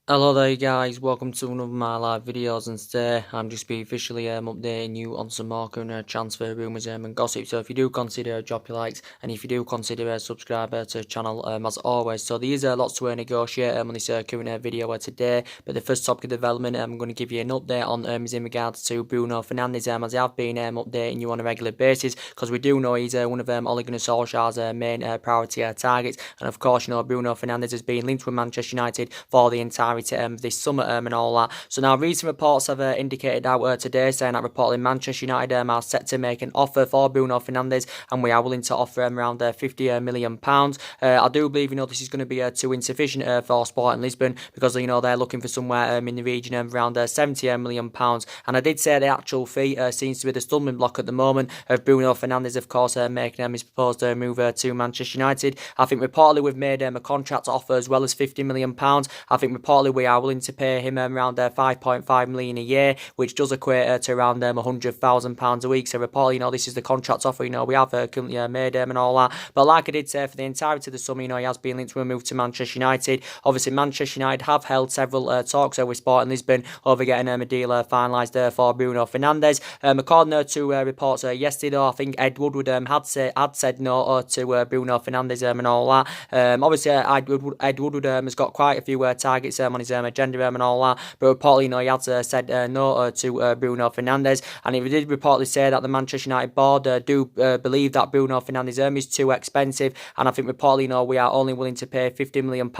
Hello there guys, welcome to another of my live videos, and today I'm just be officially updating you on some more current transfer rumours and gossip. So if you do consider drop your likes, and if you do consider subscribe to the channel as always. So there is lots to negotiate on this current video today, but the first topic of development I'm going to give you an update on is in regards to Bruno Fernandes, as I have been updating you on a regular basis, because we do know he's one of Ole Gunnar Solskjaer's main priority targets, and of course Bruno Fernandes has been linked with Manchester United for the entire this summer and all that. So now recent reports have indicated out today saying that reportedly Manchester United are set to make an offer for Bruno Fernandes, and we are willing to offer around £50 million. I do believe this is going to be too insufficient for Sporting Lisbon, because they're looking for somewhere in the region of around £70 million. And I did say the actual fee seems to be the stumbling block at the moment of Bruno Fernandes, of course, making his proposed move to Manchester United. I think reportedly we've made a contract offer as well as £50 million. I think reportedly we are willing to pay him around £5.5 million a year, which does equate to around £100,000 a week. So reportedly, this is the contract offer we have currently made and all that. But like I did say, for the entirety of the summer, he has been linked to a move to Manchester United. Obviously, Manchester United have held several talks with Sporting Lisbon over getting a deal finalised for Bruno Fernandes. According to reports yesterday, I think Ed Woodward had said no to Bruno Fernandes and all that. Obviously, Ed Woodward has got quite a few targets on his agenda and all that, but reportedly, he had said no to Bruno Fernandes, and he did reportedly say that the Manchester United board do believe that Bruno Fernandes is too expensive, and I think reportedly, we are only willing to pay £50 million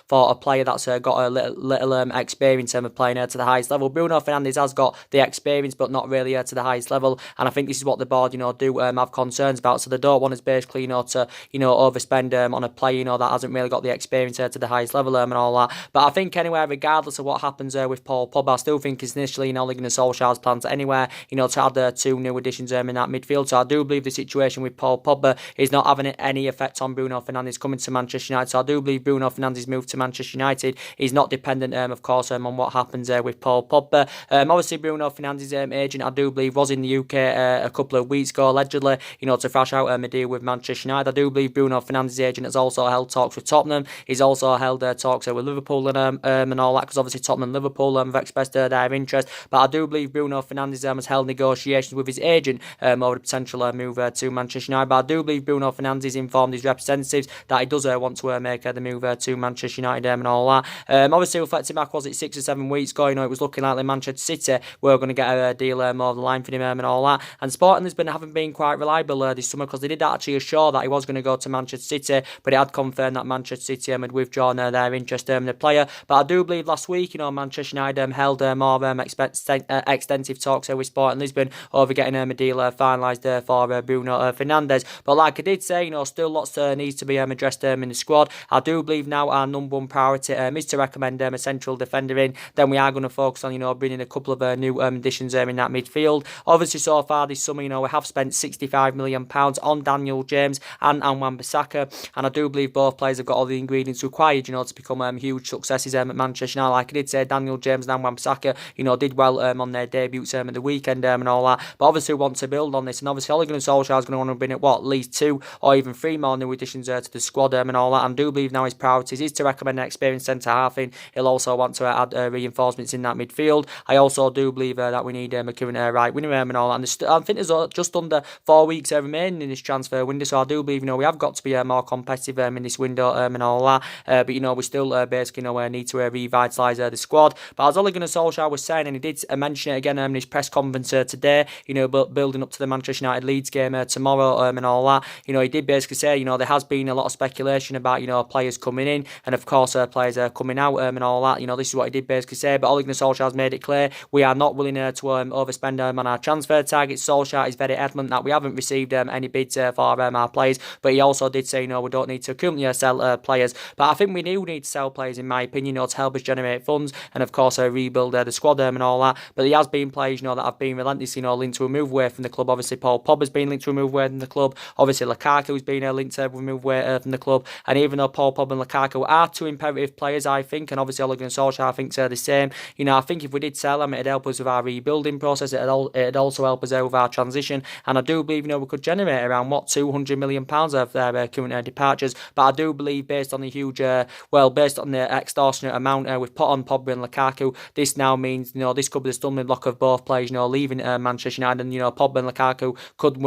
for a player that's got a little experience of playing to the highest level. Bruno Fernandes has got the experience, but not really to the highest level, and I think this is what the board, do have concerns about. So they don't want us basically, to overspend on a player, that hasn't really got the experience to the highest level and all that. But I think anyway, regardless of what happens with Paul Pogba, I still think it's initially Ole Gunnar Solskjaer's plans anywhere, to add two new additions in that midfield. So I do believe the situation with Paul Pogba is not having any effect on Bruno Fernandes coming to Manchester United. So I do believe Bruno Fernandes' move to Manchester United is not dependent, of course, on what happens with Paul Pogba. Obviously, Bruno Fernandes' agent, I do believe, was in the UK a couple of weeks ago, allegedly, to thrash out a deal with Manchester United. I do believe Bruno Fernandes' agent has also held talks with Tottenham. He's also held talks with Liverpool and all that, because obviously Tottenham and Liverpool have expressed their interest. But I do believe Bruno Fernandes has held negotiations with his agent over the potential move to Manchester United. But I do believe Bruno Fernandes informed his representatives that he does want to make the move to Manchester United and all that. Obviously, reflecting back, was it 6 or 7 weeks ago, it was looking like Manchester City were going to get a deal over the line for him and all that. And Sporting Lisbon haven't been quite reliable this summer, because they did actually assure that he was going to go to Manchester City, but it had confirmed that Manchester City had withdrawn their interest in the player. But I do believe last week, Manchester United held more extensive talks with Sporting Lisbon over getting a deal finalised for Bruno Fernandes. But like I did say, still lots needs to be addressed in the squad. I do believe now our number one priority is to recommend a central defender in. Then we are going to focus on bringing a couple of new additions in that midfield. Obviously, so far this summer, we have spent £65 million on Daniel James and Wan-Bissaka, and I do believe both players have got all the ingredients required, to become huge successes at Manchester United. Like I did say, Daniel James and Wan-Bissaka, did well on their debuts at the weekend and all that. But obviously, we want to build on this, and obviously, Ole Gunnar Solskjaer is going to want to bring at least 2 or even 3 more new additions to the squad and all that. And I do believe now his priorities is to recommend an experienced centre half in. He'll also want to add reinforcements in that midfield. I also do believe that we need a current right winger and all that. And I think there's just under 4 weeks remaining in this transfer window, so I do believe we have got to be more competitive in this window and all that. But we still basically need to revitalise the squad. But as Ole Gunnar Solskjaer was saying, and he did mention it again in his press conference today, but building up to the Manchester United Leeds game tomorrow and all that, he did basically say, there has been a lot of speculation about, players coming in and of course players coming out and all that. This is what he did basically say. But Ole Gunnar Solskjaer has made it clear we are not willing to overspend on our transfer targets. Solskjaer is very adamant that we haven't received any bids for our players, but he also did say, we don't need to currently sell players. But I think we do need to sell players, in my opinion, to help us generate funds and of course rebuild the squad and all that. But there has been players, that have been relentlessly, linked to a move away from the club. Obviously, Paul Pogba has been linked to a move away from the club. Obviously, Lukaku has been linked to a move away from the club. And even though Paul Pogba and Lukaku are 2 imperative players, I think, and obviously Ole Gunnar Solskjaer thinks the same. I think if we did sell them, it'd help us with our rebuilding process. It'd also help us out with our transition. And I do believe, we could generate around £200 million of their current departures. But I do believe, based on the huge, based on the extortionate amount we've put on Pogba and Lukaku, this now means, this could be the stumbling block of both players, leaving Manchester United, and, Pogba and Lukaku could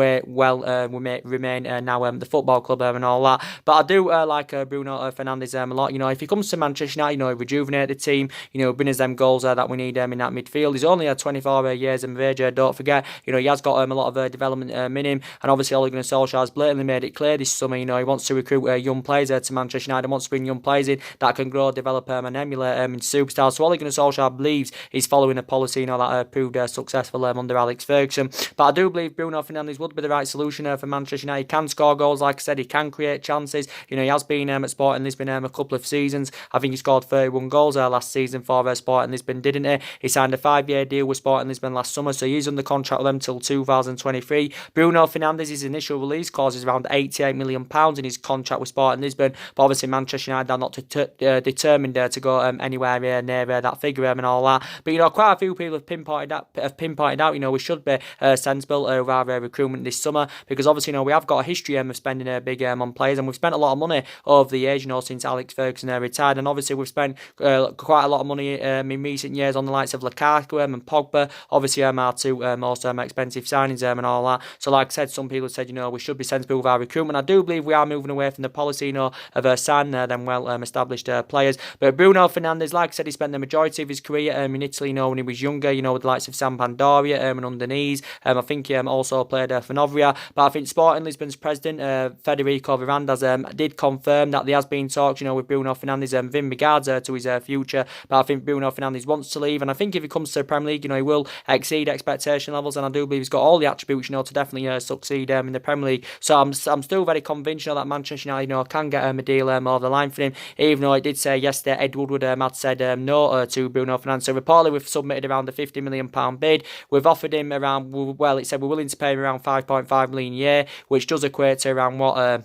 remain now the football club and all that. But I do like Bruno Fernandes a lot. If he comes to Manchester United, he rejuvenate the team, bring us them goals that we need in that midfield. He's only 24 years of age, don't forget. He has got a lot of development in him, and obviously Ole Gunnar Solskjaer has blatantly made it clear this summer, he wants to recruit young players to Manchester United, wants to bring young players in that can grow, develop and emulate into superstars. So Ole Gunnar Solskjaer believes he's following a policy, that proved successful under Alex Ferguson. But I do believe Bruno Fernandes would be the right solution for Manchester United. He can score goals, like I said, he can create chances. He has been at Sporting Lisbon a couple of seasons. I think he scored 31 goals last season for Sporting Lisbon, didn't he? He signed a 5-year deal with Sporting Lisbon last summer, so he's under contract with them till 2023. Bruno Fernandes' initial release clause is around £88 million in his contract with Sporting Lisbon, but obviously Manchester United are not determined to go anywhere near that figure and all that. But quite a few people have pinpointed out, we should be sensible of our recruitment this summer, because obviously we have got a history of spending big on players, and we've spent a lot of money over the years, since Alex Ferguson retired, and obviously we've spent quite a lot of money in recent years on the likes of Lukaku and Pogba. Obviously our two most expensive signings and all that. So like I said, some people said we should be sensible with our recruitment. I do believe we are moving away from the policy of signing them well established players. But Bruno Fernandes, like I said, he spent the majority of his career in Italy when he was younger, with the likes of Sampdoria and Underneath. I think he also played for Novria. But I think Sporting Lisbon's president, Federico Varandas, did confirm that there has been talks with Bruno Fernandes in regards to his future. But I think Bruno Fernandes wants to leave, and I think if he comes to the Premier League, he will exceed expectation levels, and I do believe he's got all the attributes to definitely succeed in the Premier League. So I'm still very convinced that Manchester United can get a deal over the line for him, even though it did say yesterday Ed Woodward had said no to Bruno Fernandes. So reportedly we've submitted around the £50 million bid. We've offered him around, it said we're willing to pay him around £5.5 million a year, which does equate to around what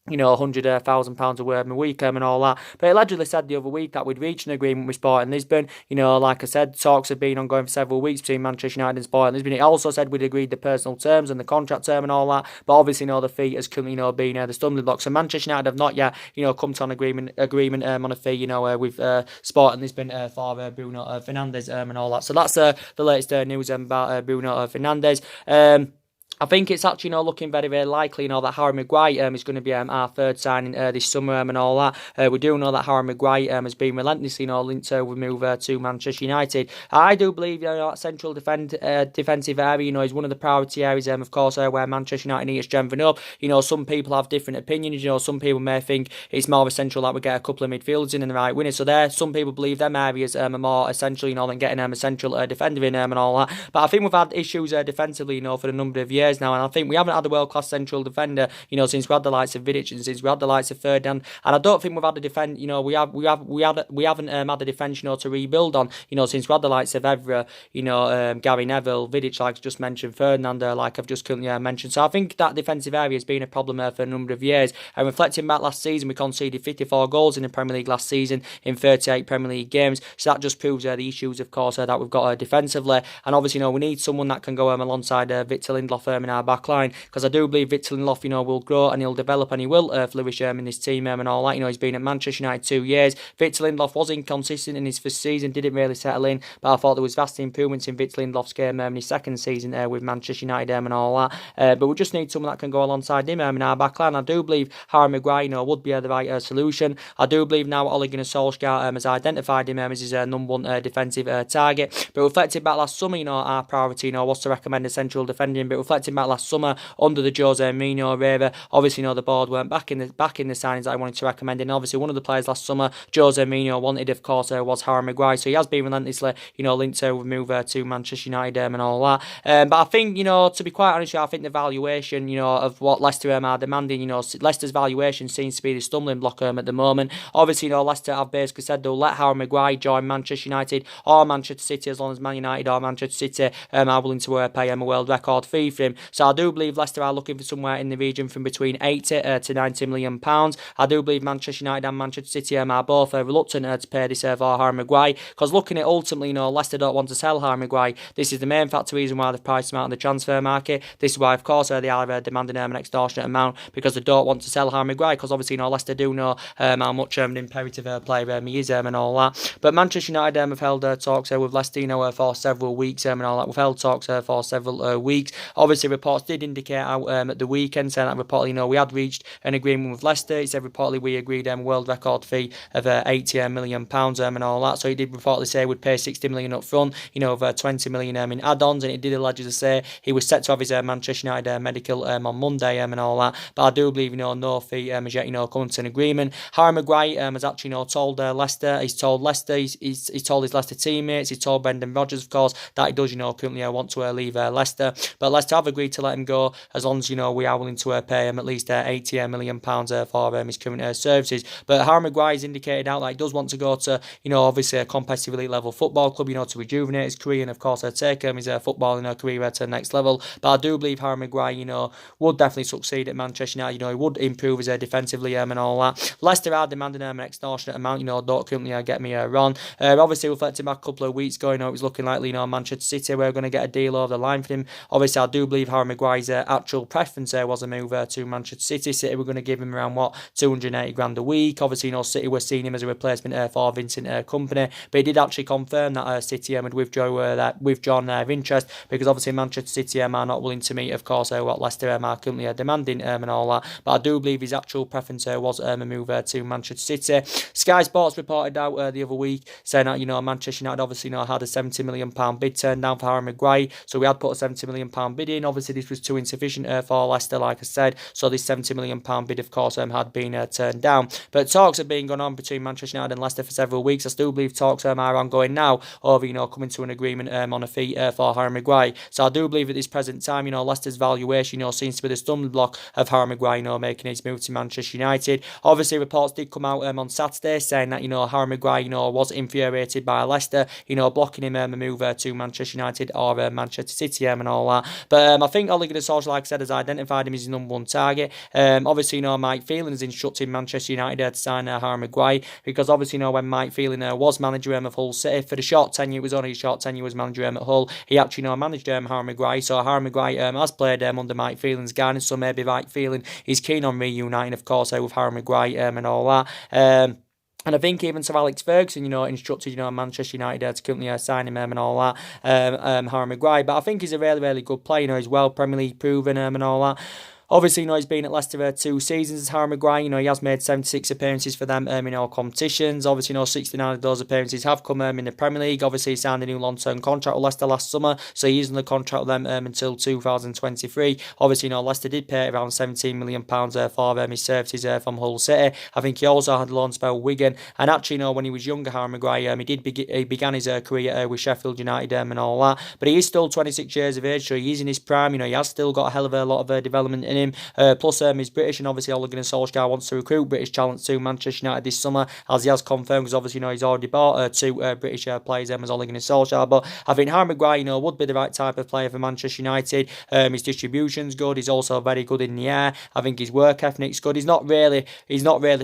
£100,000 a word a week and all that. But it allegedly said the other week that we'd reached an agreement with Sporting Lisbon. Like I said, talks have been ongoing for several weeks between Manchester United and Sporting Lisbon. It also said we'd agreed the personal terms and the contract term and all that. But obviously, the fee has currently been the stumbling block. So Manchester United have not yet come to an agreement on a fee with Sporting Lisbon for Bruno Fernandes and all that. So that's the latest news about Bruno Fernandes. I think it's actually looking very, very likely that Harry Maguire is going to be our third signing this summer and all that. We do know that Harry Maguire has been relentlessly linked to move to Manchester United. I do believe that central defensive area is one of the priority areas, of course, where Manchester United need to strengthen up. Some people have different opinions. Some people may think it's more essential that we get a couple of midfielders in and the right winners. So some people believe them areas are more essential, than getting a central defender in and all that. But I think we've had issues defensively, for a number of years now, and I think we haven't had a world-class central defender, since we had the likes of Vidic and since we had the likes of Ferdinand, and I don't think we've had a defence, we haven't had a defence, to rebuild on, since we had the likes of Evra, Gary Neville, Vidic, like I just mentioned, Ferdinand, like I've just currently mentioned. So I think that defensive area has been a problem for a number of years. And reflecting back last season, we conceded 54 goals in the Premier League last season in 38 Premier League games. So that just proves the issues, of course, that we've got defensively. And obviously, we need someone that can go alongside Victor Lindelof in our back line, because I do believe Victor Lindelof, will grow and he'll develop and he will flourish in this team and all that. He's been at Manchester United 2 years. Victor Lindelof was inconsistent in his first season, didn't really settle in, but I thought there was vast improvements in Victor Lindelof's game in his second season with Manchester United and all that. But we just need someone that can go alongside him in our back line. I do believe Harry Maguire, would be the right solution. I do believe now Ole Gunnar Solskjaer has identified him as his number one defensive target. But reflecting back last summer, our priority was to recommend a central defending. But reflecting back last summer under the Jose Mourinho era, obviously the board weren't back in the signings that I wanted to recommend. And obviously one of the players last summer Jose Mourinho wanted, of course, was Harry Maguire. So he has been relentlessly linked to move to Manchester United and all that. But I think to be quite honest, I think the valuation of what Leicester are demanding, Leicester's valuation seems to be the stumbling block at the moment. Obviously Leicester have basically said they'll let Harry Maguire join Manchester United or Manchester City as long as Man United or Manchester City are willing to pay him a world record fee for him. So I do believe Leicester are looking for somewhere in the region from between 80 to 90 million pounds. I do believe Manchester United and Manchester City are both reluctant to pay this for Harry Maguire, because looking at ultimately, Leicester don't want to sell Harry Maguire. This is the main factor reason why they've priced him out of the transfer market. This is why, of course, they are demanding an extortionate amount, because they don't want to sell Harry Maguire, because obviously, Leicester do know how much an imperative player he is and all that. But Manchester United have held talks with Leicester for several weeks and all that. We've held talks for several weeks. Obviously, reports did indicate out at the weekend saying that reportedly, we had reached an agreement with Leicester. It said reportedly we agreed a world record fee of £80 million and all that. So he did reportedly say we'd pay £60 million up front, of £20 million in add-ons, and it did allegedly say he was set to have his Manchester United medical on Monday and all that. But I do believe no fee has yet come to an agreement. Harry Maguire has actually told Leicester. He's told Leicester. He's told his Leicester teammates. He's told Brendan Rodgers, of course, that he does currently want to leave Leicester. But Leicester have agreed to let him go as long as we are willing to pay him at least £80 million for his current services. But Harry Maguire has indicated out that he does want to go to obviously a competitive elite level football club to rejuvenate his career and of course take his footballing career to the next level. But I do believe Harry Maguire would definitely succeed at Manchester United. He would improve his defensively and all that. Leicester are demanding an extortionate amount. Don't currently get me wrong. Obviously, reflecting back a couple of weeks ago, it was looking likely Manchester City were going to get a deal over the line for him. Obviously, I do believe Harry Maguire's actual preference was a move to Manchester City. City were going to give him around 280 grand a week. Obviously, City were seeing him as a replacement for Vincent Kompany, but he did actually confirm that City had withdrawn their interest, because obviously Manchester City are not willing to meet, of course, what Leicester are currently demanding and all that. But I do believe his actual preference was a move to Manchester City. Sky Sports reported out the other week saying that Manchester United obviously had a £70 million bid turned down for Harry Maguire. So we had put a £70 million bid in. Obviously this was too insufficient for Leicester, like I said. So this £70 million bid, of course, had been turned down. But talks have been going on between Manchester United and Leicester for several weeks. I still believe talks are ongoing now over coming to an agreement on a fee for Harry Maguire. So I do believe at this present time Leicester's valuation seems to be the stumbling block of Harry Maguire making his move to Manchester United. Obviously reports did come out on Saturday saying that Harry Maguire was infuriated by Leicester blocking him a move to Manchester United or Manchester City and all that. But I think Ole Gunnar Solskjaer, like I said, has identified him as his number one target. Obviously Mike Phelan has instructed Manchester United to sign Harry Maguire, because obviously when Mike Phelan was manager of Hull City for the short tenure, it was only a short tenure as manager at Hull, he actually managed Harry Maguire. So Harry Maguire has played under Mike Phelan's guidance, so maybe Mike Phelan is keen on reuniting, of course, with Harry Maguire and all that. And I think even Sir Alex Ferguson, instructed, Manchester United to currently sign him and all that, Harry Maguire. But I think he's a really, really good player. He's well Premier League proven and all that. Obviously, he's been at Leicester 2 seasons, Harry Maguire. He has made 76 appearances for them in all competitions. Obviously, 69 of those appearances have come in the Premier League. Obviously, he signed a new long-term contract with Leicester last summer, so he's on the contract with them until 2023. Obviously, Leicester did pay around £17 million for his services from Hull City. I think he also had a loan spell with Wigan. And actually, when he was younger, Harry Maguire, he began his career with Sheffield United and all that. But he is still 26 years of age, so he is in his prime. He has still got a hell of a lot of development in him. Plus, he's British, and obviously Ole Gunnar Solskjaer wants to recruit British talent to Manchester United this summer, as he has confirmed, because obviously he's already bought 2 British players as Ole Gunnar Solskjaer. But I think Harry Maguire would be the right type of player for Manchester United. His distribution's good. He's also very good in the air. I think his work ethic's good. He's not really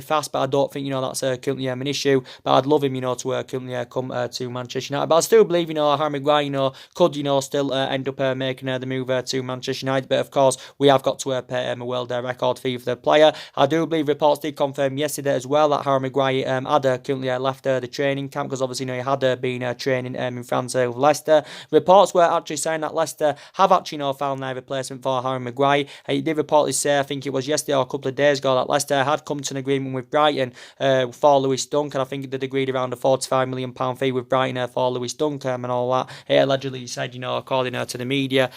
fast, but I don't think that's currently an issue. But I'd love him to currently come to Manchester United. But I still believe Harry Maguire could still end up making the move to Manchester United. But of course we have got to pay a world record fee for the player. I do believe reports did confirm yesterday as well that Harry Maguire had currently left the training camp, because obviously he had been training in France with Leicester. Reports were actually saying that Leicester have actually found their replacement for Harry Maguire. He did reportedly say, I think it was yesterday or a couple of days ago, that Leicester had come to an agreement with Brighton for Lewis Dunk, and I think they'd agreed around a £45 million fee with Brighton for Lewis Dunk and all that. He allegedly said, according to the media.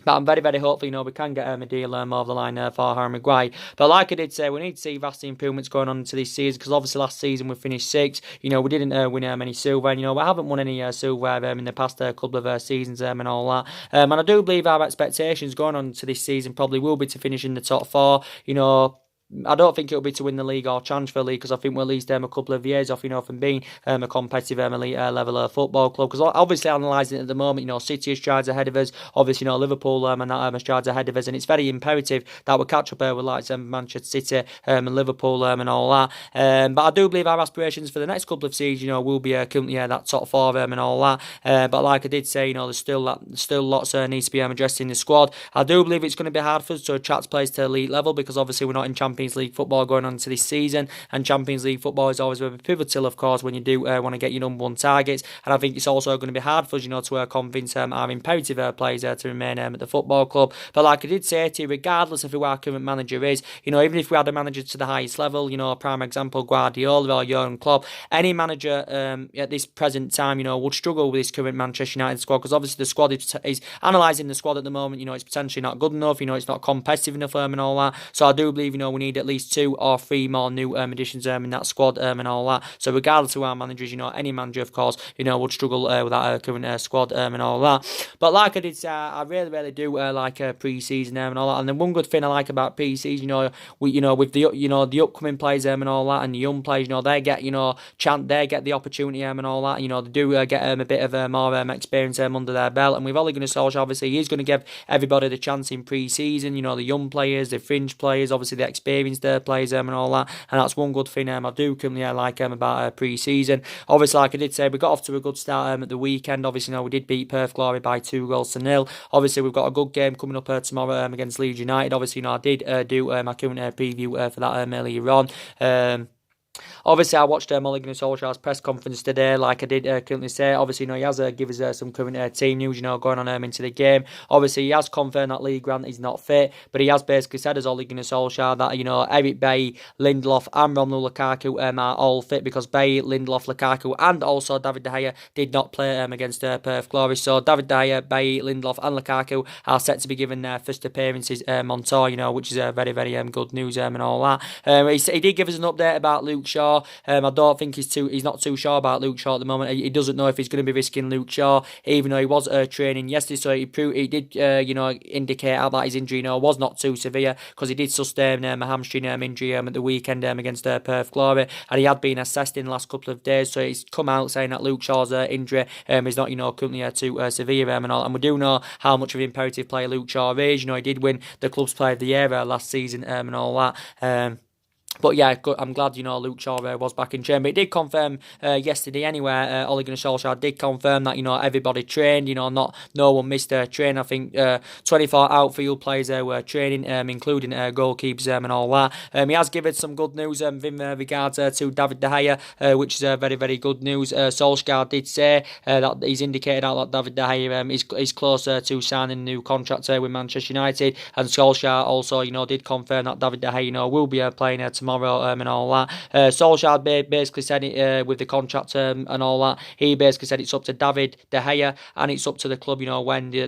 But I'm very, very hopeful, we can get a deal over the line for Harry Maguire. But like I did say, we need to see vast improvements going on into this season, because obviously last season we finished 6th. We didn't win many silver, and, we haven't won any silver in the past couple of seasons and all that. And I do believe our expectations going on to this season probably will be to finish in the top 4. I don't think it'll be to win the league or transfer league, because I think we're at least a couple of years off, from being a competitive elite level football club. Because obviously analysing it at the moment, City is strides ahead of us. Obviously, Liverpool and that strides ahead of us, and it's very imperative that we catch up with like Manchester City and Liverpool and all that. But I do believe our aspirations for the next couple of seasons, will be currently that top four and all that. But like I did say, there's still lots needs to be addressed in the squad. I do believe it's going to be hard for us to attract players to elite level, because obviously we're not in Champions League football going on to this season, and Champions League football is always very pivotal, of course, when you do want to get your number one targets. And I think it's also going to be hard for us, to convince our imperative players to remain at the football club. But like I did say to you, regardless of who our current manager is, even if we had a manager to the highest level, a prime example, Guardiola or Jurgen Klopp, any manager at this present time, would struggle with this current Manchester United squad, because obviously the squad is analysing the squad at the moment, it's potentially not good enough, it's not competitive enough and all that. So I do believe, we need at least 2 or 3 more new additions in that squad and all that. So regardless of who our manager is, any manager, of course, would struggle with that current squad and all that. But like I did say, I really do like pre-season and all that. And then one good thing I like about pre-season, with the upcoming players and all that, and the young players, they get they get the opportunity and all that. They do get a bit of more experience under their belt. And with Ole Gunnar Solskjaer, obviously he's going to give everybody the chance in pre-season. The young players, the fringe players, obviously the experienced players and all that. And that's one good thing I do currently like about pre-season. Obviously, like I did say, we got off to a good start at the weekend. Obviously, we did beat Perth Glory by 2-0. Obviously, we've got a good game coming up tomorrow against Leeds United. Obviously, I did do my current preview for that earlier on. Obviously, I watched Ole Gunnar Solskjaer's press conference today, like I did currently say. Obviously, he has given us some current team news, going on into the game. Obviously, he has confirmed that Lee Grant is not fit, but he has basically said, as Ole Gunnar Solskjaer, that, Eric Bailly, Lindelof and Romelu Lukaku are all fit, because Bailly, Lindelof, Lukaku and also David De Gea did not play against Perth Glory. So David De Gea, Bailly, Lindelof and Lukaku are set to be given their first appearances on tour, which is very, very good news and all that. He did give us an update about Luke Shaw. I don't think he's not too sure about Luke Shaw at the moment. He doesn't know if he's going to be risking Luke Shaw, even though he was training yesterday. So he did indicate that his injury was not too severe, because he did sustain a hamstring injury at the weekend against Perth Glory, and he had been assessed in the last couple of days. So he's come out saying that Luke Shaw's injury is not currently too severe and all. And we do know how much of an imperative player Luke Shaw is. He did win the club's player of the year last season and all that. But yeah, I'm glad, Luke Shaw was back in training. But it did confirm yesterday anyway, Ole Gunnar Solskjaer did confirm that, everybody trained, no one missed training. I think 24 outfield players were training, including goalkeepers and all that. He has given some good news in regards to David De Gea, which is very, very good news. Solskjaer did say that he's indicated out that David De Gea is closer to signing a new contract with Manchester United. And Solskjaer also, did confirm that David De Gea, will be playing tomorrow and all that. Solskjaer basically said it with the contract and all that. He basically said it's up to David De Gea and it's up to the club, when they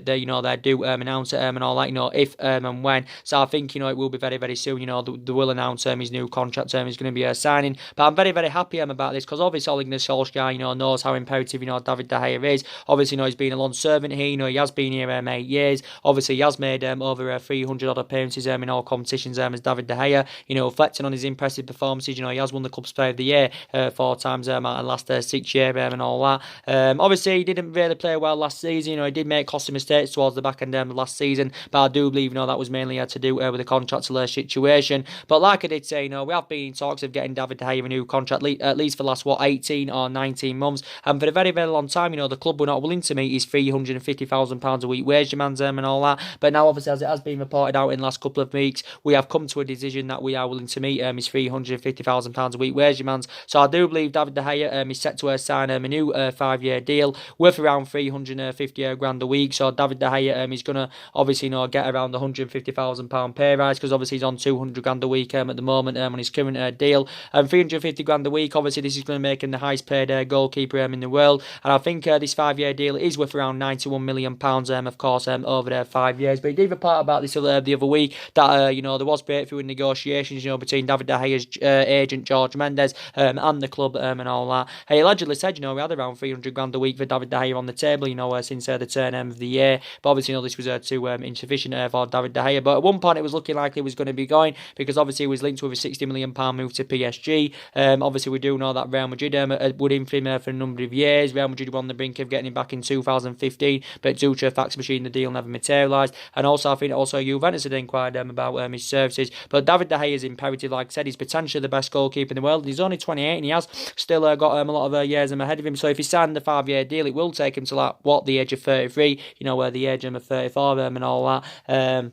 do announce it and all that, if and when. So I think, it will be very, very soon, they will announce his new contract he's going to be signing. But I'm very, very happy about this, because obviously Ole Gunnar Solskjaer, knows how imperative, David De Gea is. Obviously, he's been a long servant here, he has been here 8 years. Obviously, he has made over 300 odd appearances in all competitions as David De Gea, reflecting on his impressive performances. He has won the club's player of the year 4 times in the last 6 years and all that. Obviously, he didn't really play well last season. He did make costly mistakes towards the back end of last season, but I do believe that was mainly to do with the contract situation. But like I did say, we have been in talks of getting David De Gea a new contract, at least for the last 18 or 19 months, and for a very, very long time, the club were not willing to meet his £350,000 a week wage demands and all that. But now, obviously, as it has been reported out in the last couple of weeks, we have come to a decision that we are willing to meet his £350,000 a week wage demands. So I do believe David De Gea is set to sign a new 5-year deal worth around 350 grand a week. So David De Gea is going to obviously get around the £150,000 pay rise, because obviously he's on 200 grand a week at the moment on his current deal. And 350 grand a week, obviously this is going to make him the highest paid goalkeeper in the world. And I think this 5-year deal is worth around £91 million, of course, over there 5 years. But he did report about this the other week that there was breakthrough in negotiations between David David De Gea's agent George Mendes and the club and all that. He allegedly said, we had around 300 grand a week for David De Gea on the table, since the turn of the year. But obviously, this was too insufficient for David De Gea. But at one point, it was looking like he was going to be going because obviously he was linked with a £60 million move to PSG. Obviously, we do know that Real Madrid would in for him for a number of years. Real Madrid were on the brink of getting him back in 2015, but due to a fax machine, the deal never materialised. And also, I think Juventus had inquired about his services. But David De Gea is imperative. Like I said, he's potentially the best goalkeeper in the world. He's only 28 and he has still got a lot of years ahead of him. So if he signed the 5-year deal, it will take him to the age of 33, where the age of 34 and all that.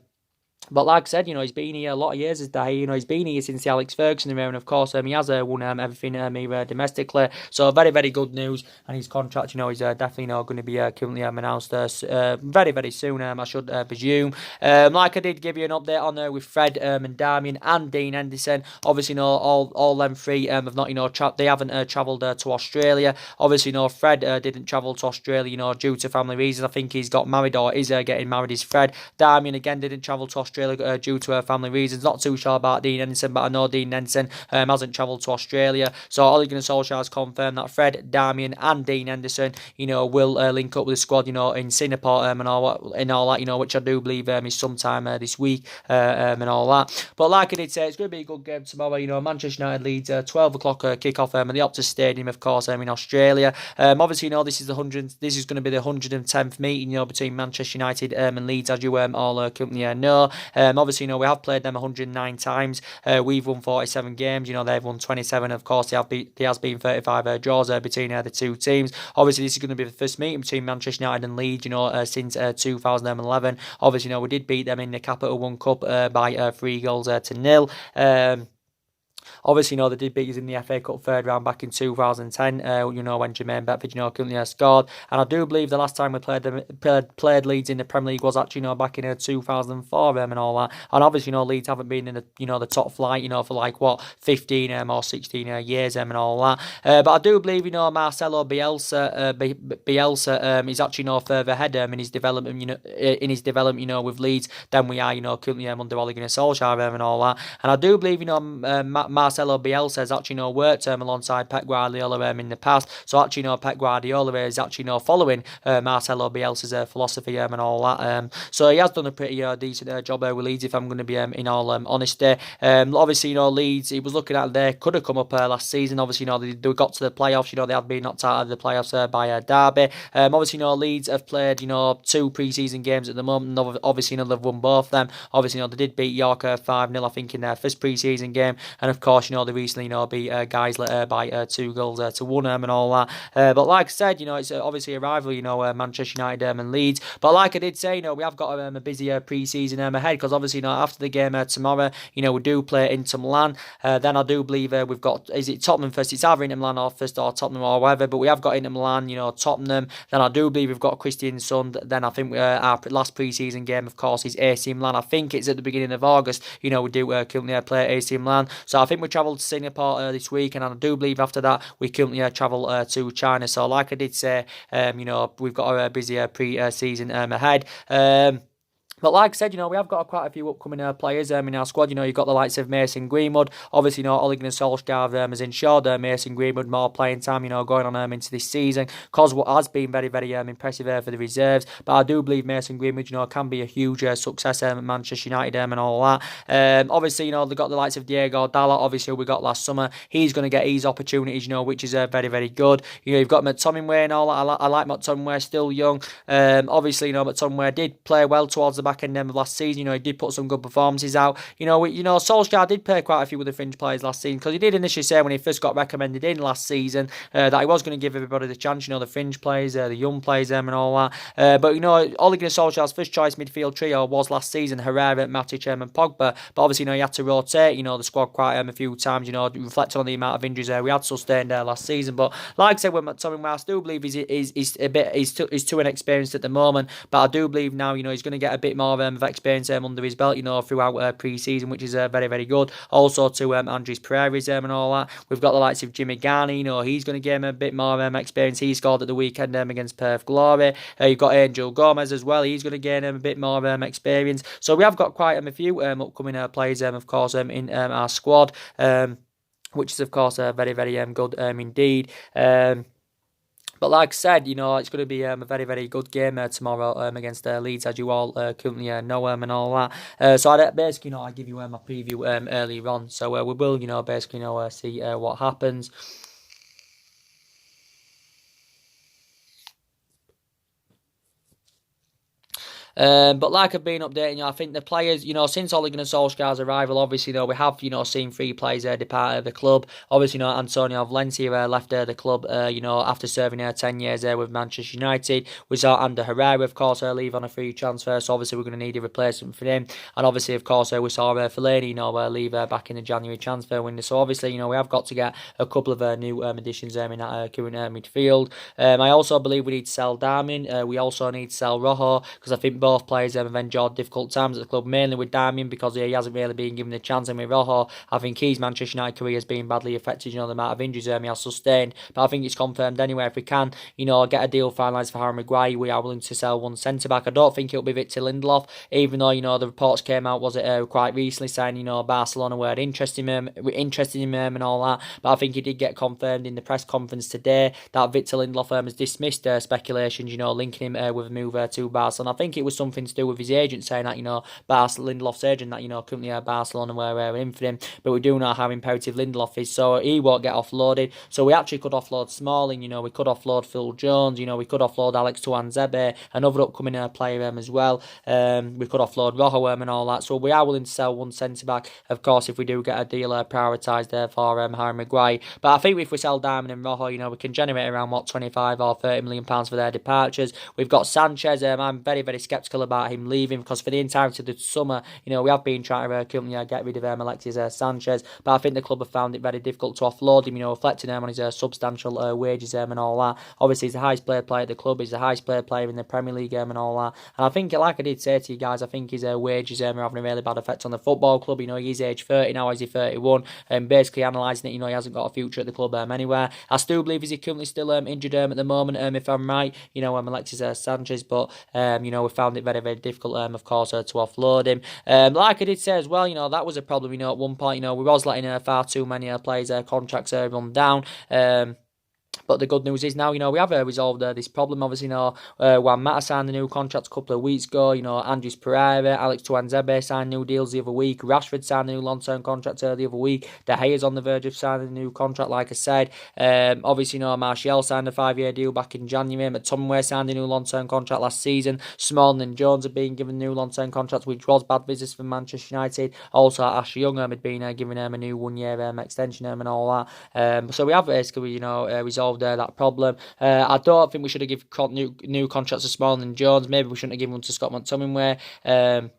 But like I said, he's been here a lot of years as De Gea. He's been here since the Alex Ferguson era, and of course, he has won everything here domestically. So very, very good news. And his contract, is definitely going to be currently announced very, very soon. I should presume. Like I did give you an update on with Fred and Darmian and Dean Henderson. Obviously, all them three have not they haven't travelled to Australia. Obviously, Fred didn't travel to Australia, due to family reasons. I think he's got married or is getting married. Is Fred. Darmian again didn't travel to Australia due to her family reasons. Not too sure about Dean Henderson, but I know Dean Henderson hasn't travelled to Australia. So Ole Gunnar Solskjaer has confirmed that Fred, Darmian and Dean Henderson, will link up with the squad, in Singapore and all that, which I do believe is sometime this week and all that. But like I did say, it's going to be a good game tomorrow. Manchester United leads 12 o'clock kick-off at the Optus Stadium, of course, in Australia. Obviously, this is going to be the 110th meeting, between Manchester United and Leeds, as you all currently know. Obviously, we have played them 109 times. We've won 47 games. They've won 27. Of course, there has been 35 draws between the two teams. Obviously, this is going to be the first meeting between Manchester United and Leeds, since 2011. Obviously, we did beat them in the Capital One Cup by 3 goals to 0. Obviously, they did beat us in the FA Cup third round back in 2010, when Jermaine Beckford, currently scored. And I do believe the last time we played Leeds in the Premier League was actually, back in 2004 and all that. And obviously, Leeds haven't been in the top flight, for 15 or 16 years and all that. But I do believe, Marcelo Bielsa is actually, further ahead in his development, with Leeds than we are, currently under Ole Gunnar Solskjaer and all that. And I do believe, Marcelo Bielsa has actually worked alongside Pep Guardiola in the past. So actually, Pep Guardiola is actually following Marcelo Bielsa's philosophy and all that. So he has done a pretty decent job with Leeds, if I'm going to be in all honesty. Obviously, Leeds, he was looking at they could have come up last season. Obviously, they got to the playoffs. They had been knocked out of the playoffs by Derby. Obviously, Leeds have played 2 pre-season games at the moment. Obviously, they've won both of them. Obviously, they did beat York 5-0, I think, in their first pre-season game. And of course, they recently, beat Guiseley by 2 goals to 1 and all that. But like I said, it's obviously a rivalry, Manchester United and Leeds. But like I did say, we have got a busy pre-season ahead, because obviously, after the game tomorrow, we do play Inter Milan. Then I do believe we've got, is it Tottenham first? It's either Inter Milan or first or Tottenham or whatever, but we have got Inter Milan, Tottenham. Then I do believe we've got Christian Sund. Then I think our last pre-season game, of course, is AC Milan. I think it's at the beginning of August, we do currently play AC Milan. So I think we travel to Singapore this week, and I do believe after that we currently travel to China. So like I did say, we've got a busy pre-season ahead. But like I said, we have got quite a few upcoming players in our squad. You've got the likes of Mason Greenwood. Obviously, Ole Gunnar Solskjaer has ensured Mason Greenwood more playing time, going on into this season, because what has been very, very impressive for the reserves. But I do believe Mason Greenwood, can be a huge success at Manchester United and all that. Obviously, they've got the likes of Diego Dalot. Obviously, we got last summer. He's going to get his opportunities, which is very, very good. You've got McTominay and all that. I like McTominay, still young. Obviously, McTominay did play well towards the back end of last season. He did put some good performances out. Solskjaer did play quite a few of the fringe players last season, because he did initially say when he first got recommended in last season that he was going to give everybody the chance, the fringe players, the young players and all that. But Ole Gunnar Solskjaer's first choice midfield trio was last season Herrera, Matic and Pogba. But obviously, he had to rotate, the squad quite a few times, reflecting on the amount of injuries we had sustained last season. But like I said, with McTominay, I do believe he's too inexperienced at the moment. But I do believe now, he's going to get a bit more of experience under his belt, throughout pre-season, which is very, very good. Also to Andres Pereira's and all that. We've got the likes of Jimmy Garney, he's going to give him a bit more experience. He scored at the weekend against Perth Glory. You've got Angel Gomez as well. He's going to gain a bit more experience. So we have got quite a few upcoming players, of course, in our squad, which is, of course, very, very good indeed. But like I said, it's going to be a very, very good game tomorrow against Leeds, as you all currently know and all that. So I basically, I give you my preview earlier on. So we will, basically, see what happens. But like I've been updating I think the players, since Ole Gunnar Solskjaer's arrival, obviously, we have, seen 3 players depart the club. Obviously, Antonio Valencia left the club, after serving 10 years with Manchester United. We saw Ander Herrera, of course, leave on a free transfer, so obviously we're going to need a replacement for him. And obviously, of course, we saw Fellaini, leave back in the January transfer window. So obviously, we have got to get a couple of new additions in that current midfield. I also believe we need to sell Darmian. We also need to sell Rojo, because I think both players have endured difficult times at the club, mainly with Darmian because he hasn't really been given the chance, and with Rojo, I think his Manchester United career has been badly affected, the amount of injuries he has sustained. But I think it's confirmed anyway, if we can, get a deal finalised for Harry Maguire, we are willing to sell one centre-back. I don't think it'll be Victor Lindelof, even though, the reports came out, quite recently, saying, Barcelona were interested in him and all that. But I think it did get confirmed in the press conference today that Victor Lindelof has dismissed speculations, linking him with a move to Barcelona. I think it was something to do with his agent saying that, Lindelof's agent, that, currently Barcelona were in for him. But we do know how imperative Lindelof is, so he won't get offloaded. So we actually could offload Smalling, we could offload Phil Jones, we could offload Alex Tuanzebe, another upcoming player as well. We could offload Rojo and all that. So we are willing to sell one centre-back, of course, if we do get a deal prioritised there for Harry Maguire. But I think if we sell Diamond and Rojo, we can generate around, 25 or 30 million pounds for their departures. We've got Sanchez. I'm very, very sceptical about him leaving, because for the entirety of the summer, we have been trying to currently get rid of Alexis Sanchez, but I think the club have found it very difficult to offload him, reflecting on his substantial wages and all that. Obviously, he's the highest paid player at the club, he's the highest paid player in the Premier League and all that. And I think, like I did say to you guys, I think his wages are having a really bad effect on the football club. He's age 30 now, he's 31, and basically analysing it, he hasn't got a future at the club anywhere. I still believe he's currently still injured at the moment, if I'm right, Alexis Sanchez, but we found it very, very difficult, of course, to offload him. Like I did say as well, that was a problem, at one point, we was letting far too many players' contracts run down. But the good news is now, we have resolved this problem. Obviously, Juan Mata signed a new contract a couple of weeks ago. Andres Pereira, Alex Tuanzebe signed new deals the other week. Rashford signed a new long-term contract the other week. De Gea's on the verge of signing a new contract, like I said. Obviously, Martial signed a 5-year deal back in January. McTominay signed a new long-term contract last season. Smalling and Jones have been given new long-term contracts, which was bad business for Manchester United. Also, Ashley Young had been given a new 1-year extension and all that. So we have basically, resolved that problem. I don't think we should have given new contracts to Smalling and Jones. Maybe we shouldn't have given one to Scott McTominay.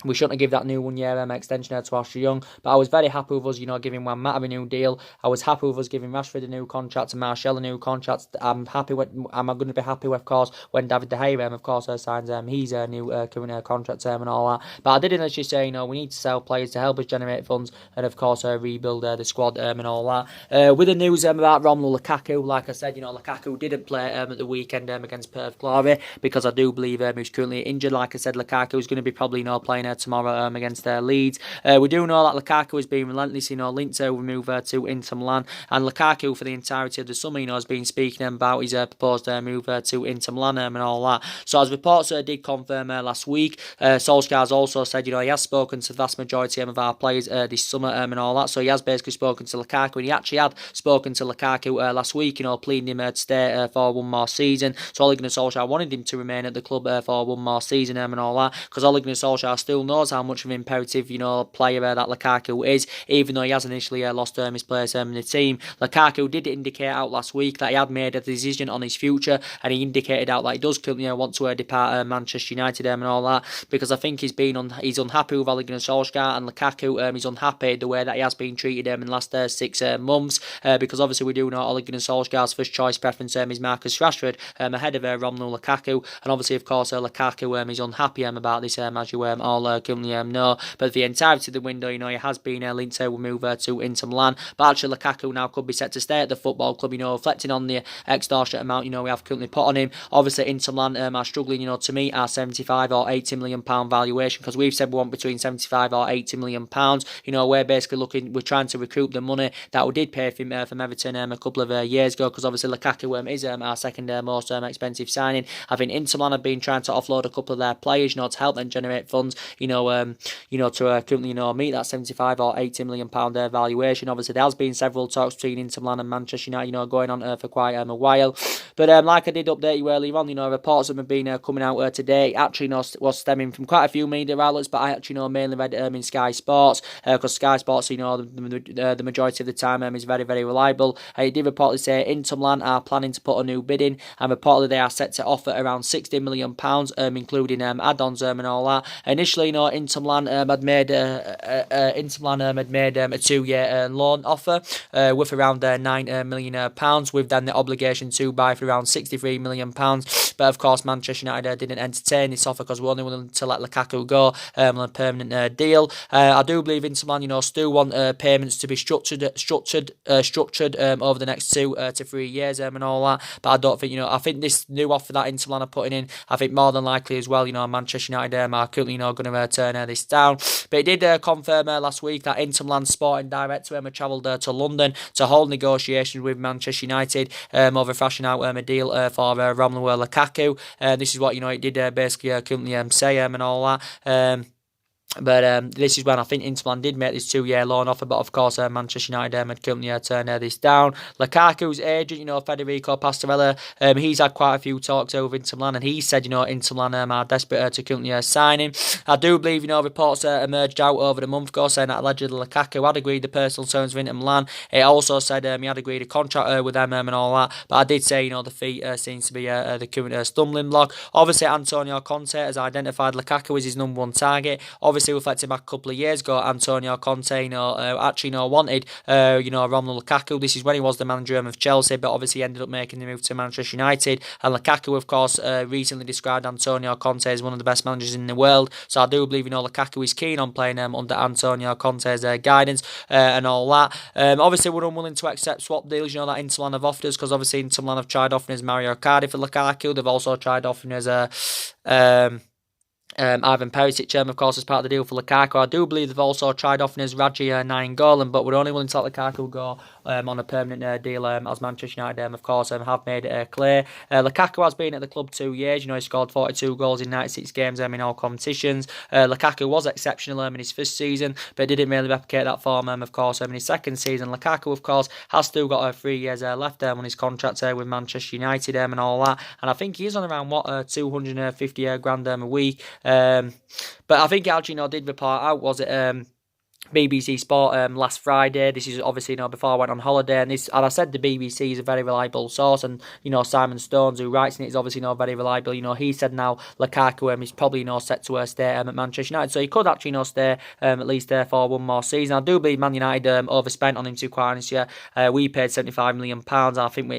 We shouldn't have given that new 1-year extension to Ashley Young, but I was very happy with us, giving Juan Mata a new deal. I was happy with us giving Rashford a new contract and Martial a new contract. I'm going to be happy with, of course, when David De Gea, of course, signs his new current contract and all that. But I did initially say, we need to sell players to help us generate funds and, of course, rebuild the squad and all that. With the news about Romelu Lukaku, like I said, Lukaku didn't play at the weekend against Perth Glory, because I do believe he's currently injured. Like I said, Lukaku is going to be probably playing tomorrow against Leeds. We do know that Lukaku has been relentlessly linked to move to Inter Milan, and Lukaku for the entirety of the summer has been speaking about his proposed move to Inter Milan and all that. So as reports did confirm last week, Solskjaer has also said he has spoken to the vast majority of our players this summer and all that. So he has basically spoken to Lukaku, and he actually had spoken to Lukaku last week, pleading him to stay for one more season. So Ole Gunnar Solskjaer wanted him to remain at the club for one more season and all that, because Ole Gunnar Solskjaer still still knows how much of an imperative, player that Lukaku is, even though he has initially lost his place in the team. Lukaku did indicate out last week that he had made a decision on his future, and he indicated out that he does want to depart Manchester United and all that, because I think he's unhappy with Ole Gunnar Solskjaer, and Lukaku is unhappy the way that he has been treated in the last 6 months, because obviously we do know Ole Gunnar Solskjaer's first choice preference is Marcus Rashford ahead of Romelu Lukaku, and obviously of course Lukaku is unhappy about this as you all currently know. But the entirety of the window, he has been linked to move to Inter Milan, but actually Lukaku now could be set to stay at the football club, reflecting on the extortionate amount we have currently put on him. Obviously Inter Milan are struggling to meet our 75 or 80 million pound valuation, because we've said we want between 75 or 80 million pounds. We're basically we're trying to recoup the money that we did pay for him from Everton a couple of years ago, because obviously Lukaku is our second most expensive signing. I think Inter Milan have been trying to offload a couple of their players, to help them generate funds, to currently meet that 75 or 80 million pound valuation. Obviously there has been several talks between Inter Milan and Manchester United, going on for quite a while. But like I did update you earlier on, reports that have been coming out today actually was stemming from quite a few media outlets, but I actually mainly read in Sky Sports, because Sky Sports, the majority of the time is very, very reliable. It did reportedly say Inter Milan are planning to put a new bid in, and reportedly they are set to offer around £60 million, including add-ons and all that. Initially, Inter Milan had made a 2-year loan offer worth around £9 million, with then the obligation to buy for around £63 million. But of course, Manchester United didn't entertain this offer, because we're only willing to let Lukaku go on a permanent deal. I do believe Inter Milan, still want payments to be structured over the next 2 to 3 years and all that. But I don't think, I think this new offer that Inter Milan are putting in, I think more than likely as well, Manchester United are currently, going to turn this down. But it did confirm last week that Inter Milan sporting director had travelled to London to hold negotiations with Manchester United over thrashing out a deal for Romelu Lukaku. This is what, it did basically currently say and all that. But this is when I think Inter Milan did make this 2-year loan offer, but of course Manchester United had currently turned this down. Lukaku's agent, Federico Pastorella, he's had quite a few talks over Inter Milan, and he said, Inter Milan are desperate to currently sign him. I do believe, reports emerged out over the month ago saying that allegedly Lukaku had agreed the personal terms with Inter Milan. It also said he had agreed a contract with them and all that, but I did say, the fee seems to be the current stumbling block. Obviously Antonio Conte has identified Lukaku as his number 1 target. Obviously, reflecting back a couple of years ago, Antonio Conte, actually wanted, Romelu Lukaku. This is when he was the manager of Chelsea, but obviously ended up making the move to Manchester United. And Lukaku, of course, recently described Antonio Conte as one of the best managers in the world. So I do believe, Lukaku is keen on playing under Antonio Conte's guidance and all that. Obviously, we're unwilling to accept swap deals, that Inter Milan have offered us, because obviously Inter Milan have tried offering us Mario Icardi for Lukaku. They've also tried offering us Ivan Perisic, of course, as part of the deal for Lukaku. I do believe they've also tried offering us Raji Nainggolan, but we're only willing to let Lukaku go on a permanent deal, as Manchester United, of course, have made it clear. Lukaku has been at the club 2 years. He scored 42 goals in 96 games in all competitions. Lukaku was exceptional in his first season, but didn't really replicate that form, of course, in his second season. Lukaku, of course, has still got 3 years left on his contract with Manchester United and all that. And I think he's on around, 250 grand a week. But I think it actually did report out, was it BBC Sport last Friday. This is obviously before I went on holiday, and I said the BBC is a very reliable source, and Simon Stones, who writes in it, is obviously very reliable. He said now Lukaku is probably set to stay at Manchester United, so he could actually stay at least for 1 more season. I do believe Man United overspent on him, to be quite honest. We paid £75 million. I think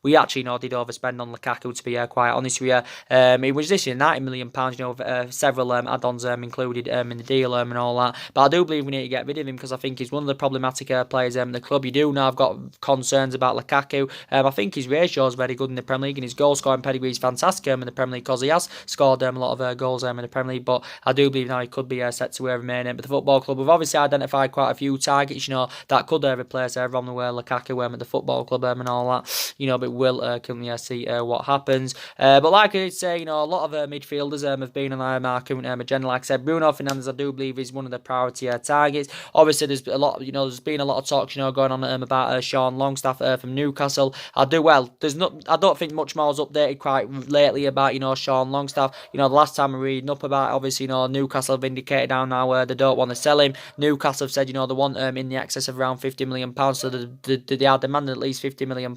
we actually did overspend on Lukaku, to be quite honest with you. It was this year £90 million, several add-ons included in the deal and all that. But I do believe we need to get rid of him, because I think he's one of the problematic players in the club. You do know I've got concerns about Lukaku. I think his ratio is very good in the Premier League, and his goal scoring pedigree is fantastic in the Premier League, because he has scored a lot of goals in the Premier League. But I do believe now he could be set to remain at the football club. We've obviously identified quite a few targets, that could replace Romelu Lukaku at the football club and all that. But we'll currently see what happens. But like I did say, a lot of midfielders have been on our current agenda. Like I said, Bruno Fernandes, I do believe, is one of the priority targets. targets. Obviously, there's a lot, there's been a lot of talk, going on about Sean Longstaff from Newcastle. I don't think much more was updated quite lately about, Sean Longstaff. The last time I'm reading up about it, obviously, Newcastle have indicated now they don't want to sell him. Newcastle have said, they want in the excess of around £50 million, so they are demanding at least £50 million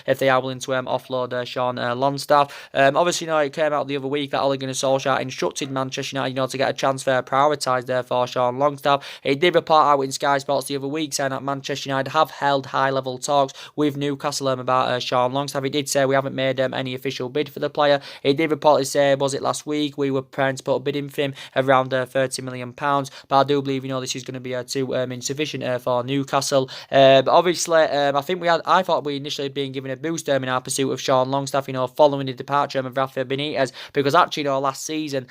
if they are willing to offload Sean Longstaff. Obviously, it came out the other week that Ole Gunnar Solskjaer instructed Manchester United, to get a transfer prioritised there for Sean Longstaff. He did report out in Sky Sports the other week saying that Manchester United have held high-level talks with Newcastle about Sean Longstaff. He did say we haven't made any official bid for the player. He did reportedly say, was it last week, we were preparing to put a bid in for him around £30 million. But I do believe, this is going to be too insufficient for Newcastle. But obviously, I thought we initially had been given a boost in our pursuit of Sean Longstaff, following the departure of Rafa Benitez, because actually, last season,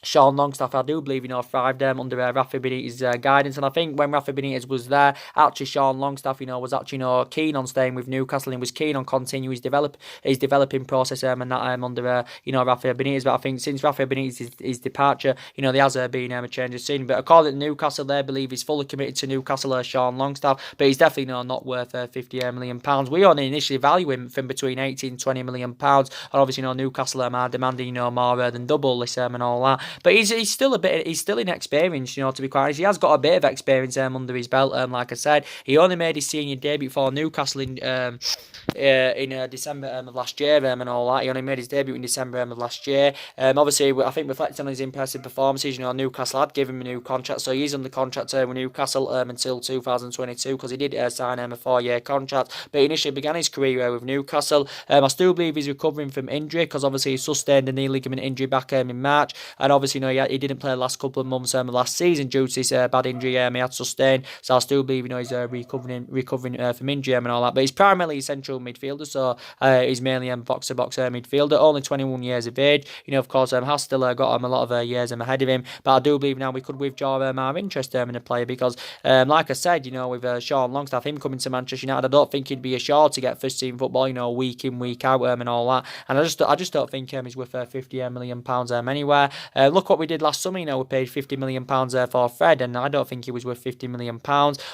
Sean Longstaff, I do believe, thrived under Rafa Benitez's guidance. And I think when Rafa Benitez was there, actually Sean Longstaff, was actually, keen on staying with Newcastle and was keen on continuing his developing process and that under, Rafa Benitez. But I think since Rafa Benitez's departure, there has been a change of scene. But according to Newcastle, they believe he's fully committed to Newcastle, Sean Longstaff, but he's definitely not worth £50 million. We only initially value him from between £18 and £20 million. And obviously, Newcastle are demanding, more than double this and all that. But he's still inexperienced, to be quite honest. He has got a bit of experience under his belt. Like I said, he only made his senior debut for Newcastle in December of last year and all that. He only made his debut in December of last year. Obviously, I think reflecting on his impressive performances, Newcastle had given him a new contract, so he's under contract with Newcastle until 2022, because he did sign a 4-year contract. But he initially began his career with Newcastle. I still believe he's recovering from injury, because obviously he sustained a knee ligament injury back in March, and obviously he didn't play the last couple of months last season due to this bad injury he had sustained. So I still believe he's recovering from injury and all that. But he's primarily a central midfielder, so he's mainly box-to-box midfielder. Only 21 years of age. Of course, has still got a lot of years ahead of him. But I do believe now we could withdraw our interest in the player, because, like I said, with Sean Longstaff, him coming to Manchester United, I don't think he'd be assured to get first-team football, week in, week out and all that. And I just don't think he's worth £50 million anywhere. Look what we did last summer. We paid £50 million for Fred, and I don't think he was worth £50 million.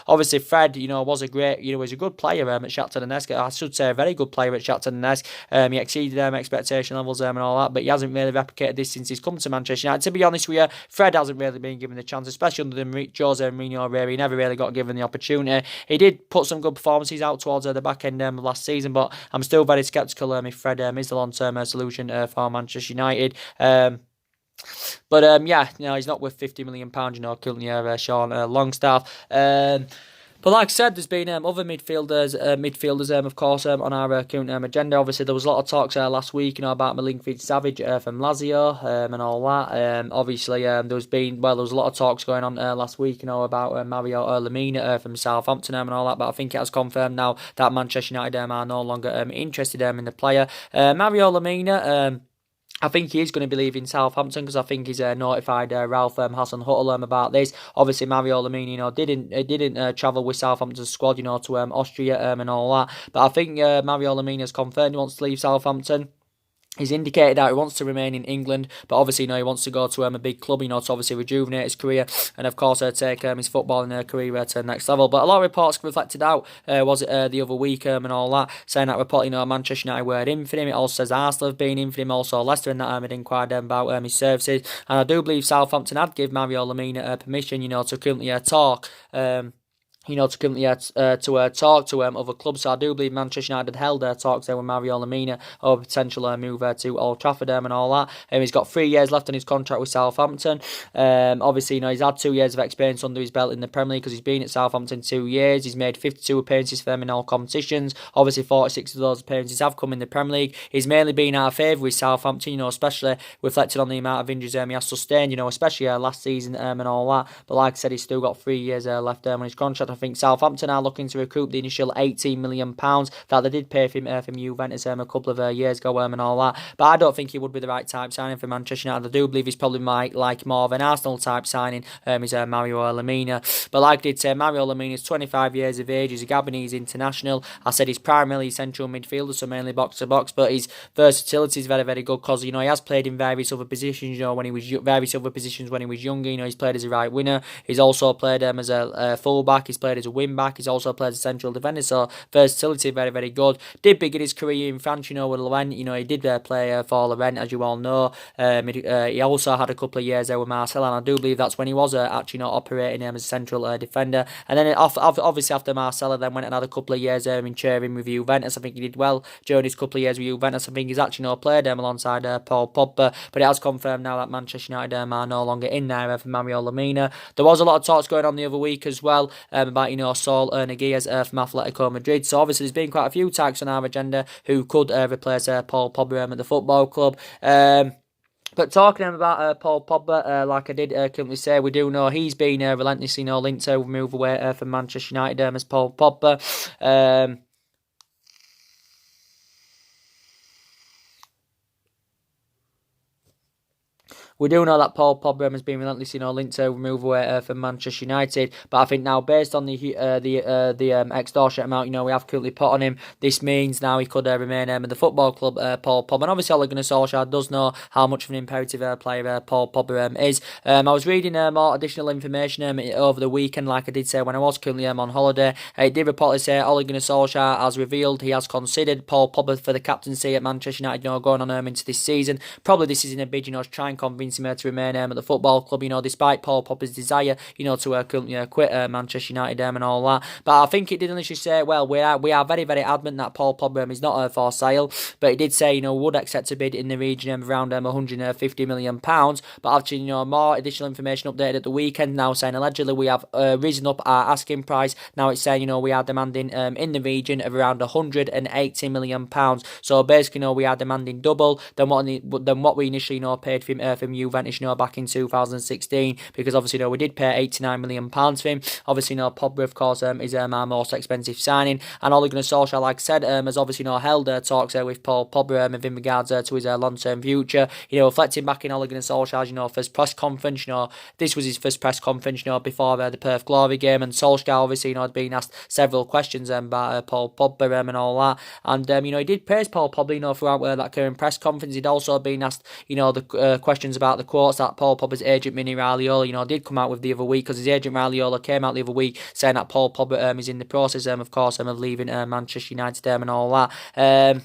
Obviously, Fred, was a great, was a good player at Shakhtar Donetsk. I should say a very good player at Shakhtar Donetsk. He exceeded expectation levels and all that, but he hasn't really replicated this since he's come to Manchester United. To be honest with you, Fred hasn't really been given the chance, especially under the Jose Mourinho era. He never really got given the opportunity. He did put some good performances out towards the back end of last season, but I'm still very sceptical if Fred is the long-term solution for Manchester United. But he's not worth £50 million, currently Sean Longstaff. But like I said, there's been other midfielders, of course, on our current agenda. Obviously, there was a lot of talks last week, about Milinkovic-Savic from Lazio and all that. Obviously, there was a lot of talks going on last week, about Mario Lemina from Southampton and all that. But I think it has confirmed now that Manchester United are no longer interested in the player. Mario Lemina. I think he is going to be leaving Southampton, because I think he's notified Ralph Hasenhüttl about this. Obviously, Mario Lemina, didn't travel with Southampton's squad, to Austria and all that. But I think Mario Lemina has confirmed he wants to leave Southampton. He's indicated that he wants to remain in England, but obviously, he wants to go to a big club, to obviously rejuvenate his career and, of course, take his footballing career to the next level. But a lot of reports reflected out, the other week and all that, saying that report, Manchester United were in for him. It also says Arsenal have been in for him, also Leicester, and that had inquired about his services. And I do believe Southampton had given Mario Lemina permission, to currently talk. To talk to other clubs. So I do believe Manchester United held their talks there with Mario Lemina over potential move to Old Trafford and all that. He's got 3 years left on his contract with Southampton. Obviously, he's had 2 years of experience under his belt in the Premier League, because he's been at Southampton 2 years. He's made 52 appearances for them in all competitions. Obviously, 46 of those appearances have come in the Premier League. He's mainly been out of favour with Southampton, especially reflected on the amount of injuries he has sustained, especially last season and all that. But like I said, he's still got 3 years left on his contract. I think Southampton are looking to recoup the initial £18 million that they did pay for him from Juventus a couple of years ago and all that. But I don't think he would be the right type signing for Manchester United. I do believe he's probably like more of an Arsenal type signing. Is Mario Lemina. But like I did say, Mario Lemina is 25 years of age. He's a Gabonese international. I said he's primarily central midfielder, so mainly box to box. But his versatility is very, very good because he has played in various other positions. When he was younger. He's played as a right winger. He's also played as a full back. He's played as a wing back. He's also played as a central defender. So versatility very, very good. Did begin his career in France. With Lorient. He did play for Lorient, as you all know. He also had a couple of years there with Marseille, and I do believe that's when he was actually not operating as a central defender. And then obviously after Marseille, then went and had a couple of years in Turin with Juventus. I think he did well during his couple of years with Juventus. I think he's actually not played alongside Paul Pogba, but it has confirmed now that Manchester United are no longer in there for Mario Lemina. There was a lot of talks going on the other week as well about Saul Erneguias from Atletico Madrid. So obviously there's been quite a few types on our agenda who could replace Paul Pogba at the football club. But talking about Paul Pogba, like I did currently say, we do know he's been relentlessly linked to move away from Manchester United as Paul Pogba. We do know that Paul Pogba has been relentlessly linked to move away from Manchester United, but I think now based on the extortionate amount we have currently put on him, this means now he could remain in the football club, Paul Pogba. And obviously Ole Gunnar Solskjaer does know how much of an imperative player Paul Pogba is. I was reading more additional information over the weekend, like I did say when I was currently on holiday. It did reportedly say Ole Gunnar Solskjaer has revealed he has considered Paul Pogba for the captaincy at Manchester United, going on into this season. Probably this is in a bid, to try and convince him to remain at the football club, despite Paul Pogba's desire, to quit Manchester United and all that. But I think it did initially say, well, we are very, very adamant that Paul Pogba is not for sale, but it did say, would accept a bid in the region of around £150 million. But actually, more additional information updated at the weekend now saying allegedly we have risen up our asking price. Now it's saying, we are demanding in the region of around £180 million. So basically, we are demanding double than what we initially paid from Juventus back in 2016, because obviously we did pay £89 million for him. Obviously Pogba of course is our most expensive signing, and Ole Gunnar Solskjaer, like I said, has obviously held talks with Paul Pogba in regards to his long-term future. Reflecting back in Ole Gunnar Solskjaer's first press conference, this was his first press conference before the Perth Glory game, and Solskjaer obviously had been asked several questions about Paul Pogba and all that, and he did praise Paul Pogba throughout that current press conference. He'd also been asked the questions about the quotes that Paul Pogba's agent Mini Raiola did come out with the other week, because his agent Raiola came out the other week saying that Paul Pogba is in the process of course of leaving Manchester United and all that.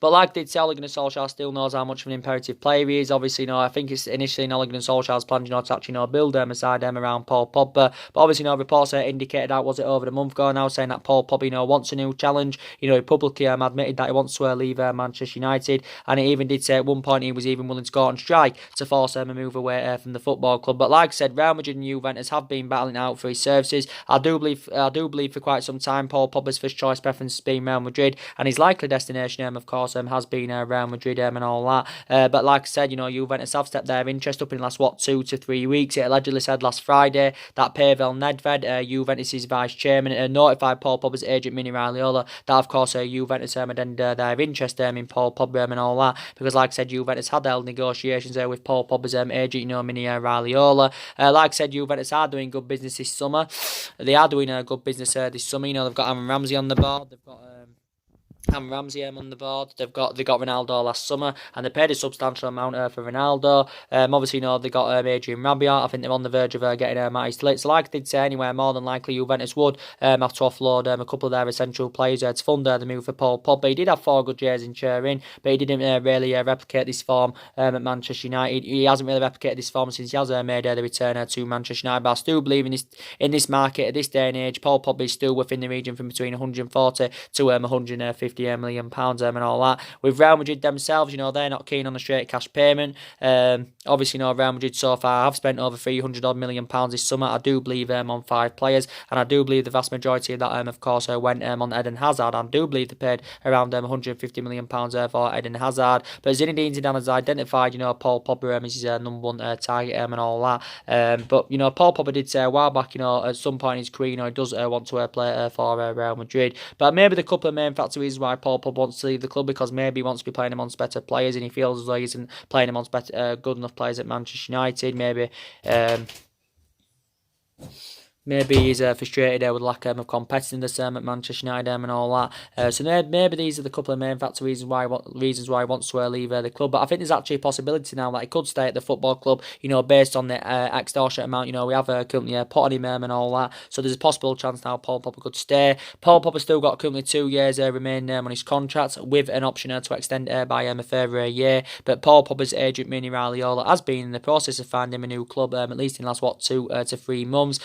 But like I did say, Ole Gunnar Solskjaer still knows how much of an imperative player he is. Obviously, I think it's initially in Ole Gunnar Solskjaer's plan, to actually build a side around Paul Pogba. But obviously, reports indicated that was it over a month ago now, saying that Paul Pogba wants a new challenge. He publicly admitted that he wants to leave Manchester United, and he even did say at one point he was even willing to go on strike to force him to move away from the football club. But like I said, Real Madrid and Juventus have been battling out for his services. I do believe for quite some time Paul Pogba's first choice preference has been Real Madrid, and his likely destination, of course, has been Real Madrid and all that. But like I said, Juventus have stepped their interest up in the last 2 to 3 weeks. It allegedly said last Friday that Pavel Nedved, Juventus' vice chairman, notified Paul Pogba's agent Mini Raiola that of course Juventus had ended their interest in Paul Pogba and all that, because like I said, Juventus had held negotiations with Paul Pogba's agent, Mini Raiola. Like I said, Juventus are doing good business this summer. They are doing good business this summer. They've got Aaron Ramsey on the board. They've got Aaron Ramsey on the board. They got Ronaldo last summer, and they paid a substantial amount for Ronaldo. Obviously, they got Adrian Rabiot. I think they're on the verge of getting Matty Slits. So like I did say anyway, more than likely Juventus would have to offload a couple of their essential players to fund the move for Paul Pogba. He did have 4 good years in Turin, but he didn't really replicate this form at Manchester United. He hasn't really replicated this form since he has made the return to Manchester United. But I still believe in this market at this day and age, Paul Pogba is still within the region from between 140 to 150 150 million pounds and all that. With Real Madrid themselves, they're not keen on a straight cash payment. Obviously, Real Madrid so far have spent over 300 odd million pounds this summer. I do believe on 5 players, and I do believe the vast majority of that, of course, went on Eden Hazard. I do believe they paid around 150 million pounds for Eden Hazard. But Zinedine Zidane has identified, Paul Pogba as his number one target and all that. But Paul Pogba did say a while back, at some point in his career, he does want to play for Real Madrid. But maybe the couple of main factors why Paul Pogba wants to leave the club, because maybe he wants to be playing amongst better players, and he feels as though he isn't playing amongst better, good enough players at Manchester United. Maybe he's frustrated with lack of competitiveness at Manchester United and all that. So maybe these are the couple of main factors reasons why he wants to leave the club. But I think there's actually a possibility now that he could stay at the football club, based on the extortionate amount, we have currently put on him and all that. So there's a possible chance now Paul Pogba could stay. Paul Pogba still got currently 2 years remaining on his contract, with an option to extend by a further year. But Paul Pogba's agent, Mini Raiola, has been in the process of finding him a new club, at least in the last, 2 to 3 months.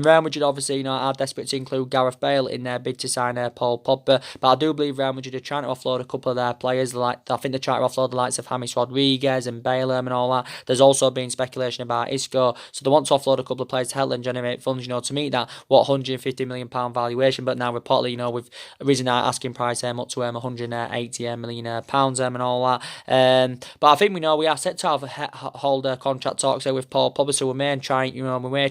Real Madrid obviously, are desperate to include Gareth Bale in their bid to sign Paul Pogba, but I do believe Real Madrid are trying to offload a couple of their players. I think they're trying to offload the likes of James Rodriguez and Bale and all that. There's also been speculation about Isco, so they want to offload a couple of players to help them generate funds, to meet that £150 million valuation. But now reportedly, we've risen our asking price up to £180 million pounds and all that. But I think we are set to hold contract talks with Paul Pogba, so we may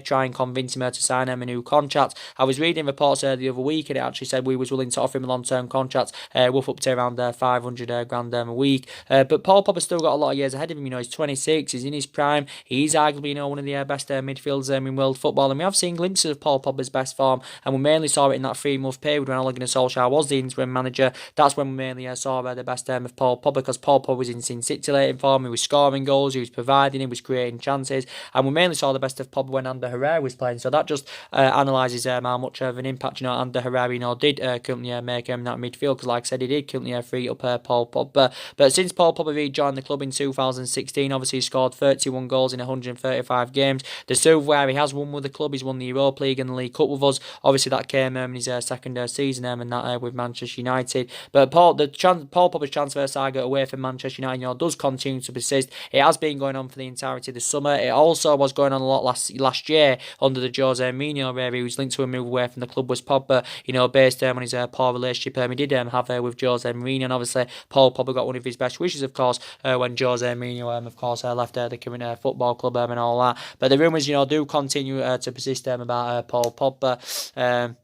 try and convince him to sign him a new contract. I was reading reports the other week, and it actually said we was willing to offer him a long-term contract, worth up to around 500 grand a week. But Paul Pogba's still got a lot of years ahead of him. He's 26, he's in his prime. He's arguably one of the best midfielders in world football, and we have seen glimpses of Paul Pogba's best form, and we mainly saw it in that 3-month period when Ole Gunnar Solskjaer was the interim manager. That's when we mainly saw the best of Paul Pogba, because Paul Pogba was in scintillating form. He was scoring goals, he was providing, he was creating chances, and we mainly saw the best of Pogba when Ander Herrera was playing. So that just analyses how much of an impact Ander Herrera did currently make in that midfield, because like I said, he did currently free up Paul Pogba. But since Paul Pogba rejoined the club in 2016, obviously he scored 31 goals in 135 games. The silverware he has won with the club, he's won the Europa League and the League Cup with us. Obviously that came in his second season and that with Manchester United. But Paul Pogba's transfer saga away from Manchester United does continue to persist. It has been going on for the entirety of the summer. It also was going on a lot last year under the Jose Mourinho, where he was linked to a move away from the club was Pogba, based on his poor relationship he did have with Jose Mourinho. And obviously Paul Pogba got one of his best wishes, of course, when Jose Mourinho of course left the current football club and all that. But the rumours do continue to persist about Paul Pogba.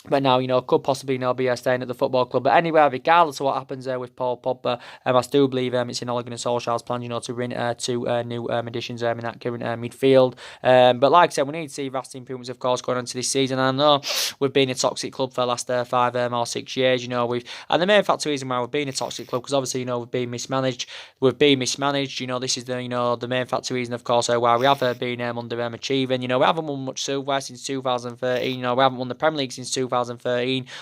But now, could possibly be staying at the football club. But anyway, regardless of what happens with Paul Pogba, I still believe it's in Ole Gunnar Solskjaer's plan, to bring 2 new additions in that current midfield. But like I said, we need to see vast improvements, of course, going on to this season. I know we've been a toxic club for the last 5 or 6 years. And the main factor reason why we've been a toxic club, because obviously, we've been mismanaged. This is the main factor reason, of course, why we have been underachieving. We haven't won much silverware since 2013. We haven't won the Premier League since 2013.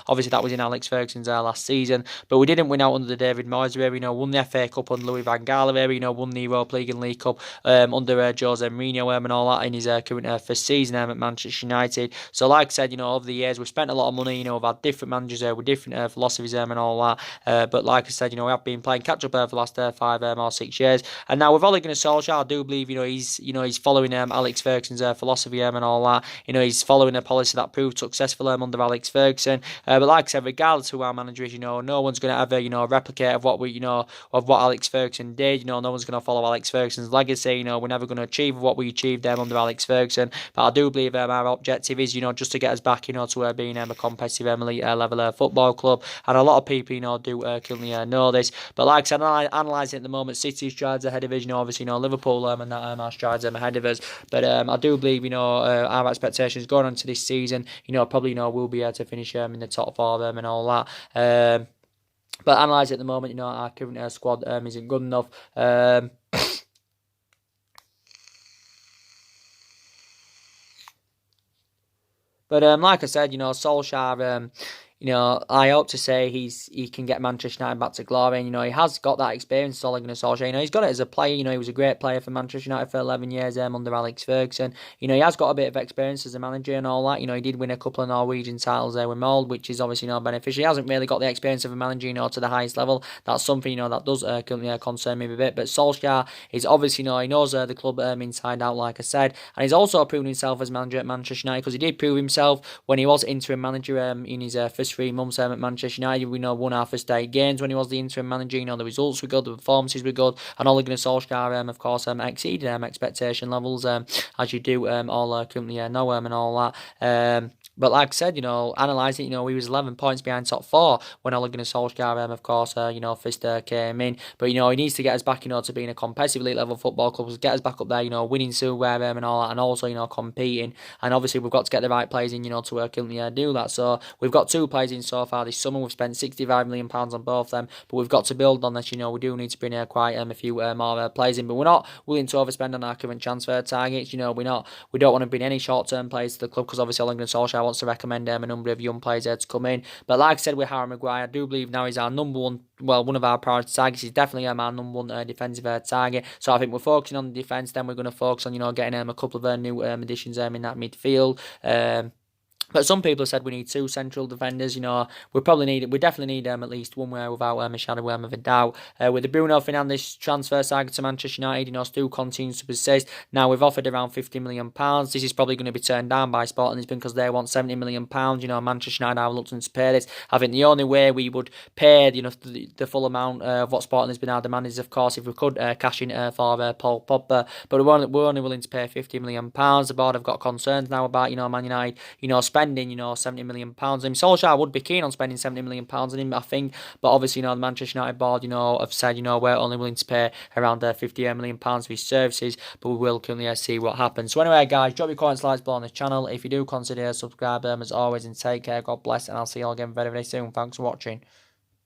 Obviously, that was in Alex Ferguson's last season, but we didn't win out under the David Moyes era. Won the FA Cup under Louis van Gaal era. Won the Europa League and League Cup under Jose Mourinho and all that in his current first season at Manchester United. So, like I said, over the years we've spent a lot of money. We've had different managers with different philosophies and all that. But like I said, we have been playing catch up for the last 5 or 6 years, and now with Ole Gunnar Solskjaer, I do believe he's following Alex Ferguson's philosophy and all that. He's following a policy that proved successful under Alex Ferguson. But like I said, regardless of who our manager is, no one's going to ever replicate of what Alex Ferguson did. No one's going to follow Alex Ferguson's legacy. We're never going to achieve what we achieved under Alex Ferguson. But I do believe our objective is, just to get us back, to being a competitive elite level football club. And a lot of people, do currently know this. But like I said, analysing at the moment, City's strides ahead of us. Obviously, Liverpool and that are strides ahead of us. But I do believe, our expectations going on to this season, probably, we'll be able to finish in the top 4 and all that. But analysing at the moment, our current squad isn't good enough. But like I said, Solskjaer, I hope to say he can get Manchester United back to glory. And, he has got that experience as Ole Gunnar Solskjaer. He's got it as a player. He was a great player for Manchester United for 11 years under Alex Ferguson. He has got a bit of experience as a manager and all that. He did win a couple of Norwegian titles there with Mold, which is obviously beneficial. He hasn't really got the experience of a manager, to the highest level. That's something, that does concern me a bit. But Solskjaer is obviously, he knows the club inside out, like I said. And he's also proven himself as manager at Manchester United, because he did prove himself when he was interim manager in his first 3 months at Manchester United. We won our first 8 games when he was the interim manager. The results were good, the performances were good, and Ole Gunnar Solskjaer, of course, exceeded expectation levels, as you do all currently know and all that. But like I said, analyse it, he was 11 points behind top 4 when Ole Gunnar Solskjaer, of course, first came in. But, he needs to get us back, to being a competitive elite level football club, get us back up there, winning silverware and all that, and also, competing. And obviously, we've got to get the right players in, to currently do that. So, we've got 2 players in so far this summer. We've spent £65 million on both of them, but we've got to build on this. We do need to bring quite a few more players in, but we're not willing to overspend on our current transfer targets. We don't want to bring any short-term players to the club, because obviously Ole Gunnar Solskjaer wants to recommend a number of young players there to come in. But like I said, with Harry Maguire, I do believe now he's our number one. Well, one of our priority targets. He's definitely our number one defensive target. So I think we're focusing on the defence. Then we're going to focus on getting a couple of new additions in that midfield. But some people have said we need 2 central defenders. We definitely need at least one way without a shadow of a doubt. With the Bruno Fernandes transfer saga to Manchester United, still continues to persist. Now we've offered around £50 million. This is probably going to be turned down by Sporting Lisbon because they want £70 million. Manchester United are reluctant to pay this. I think the only way we would pay, the full amount of what Sporting Lisbon are demanding is, of course, if we could cash in for Paul Pogba. But we're only willing to pay £50 million. The board have got concerns now about, Man United, spending, £70 million. I mean, Solskjaer would be keen on spending £70 million on him, I think, but obviously, the Manchester United board, have said, we're only willing to pay around £50 million for his services, but we will currently see what happens. So anyway, guys, drop your comments, likes below on this channel. If you do consider subscribe, as always, and take care, God bless, and I'll see you all again very, very soon. Thanks for watching.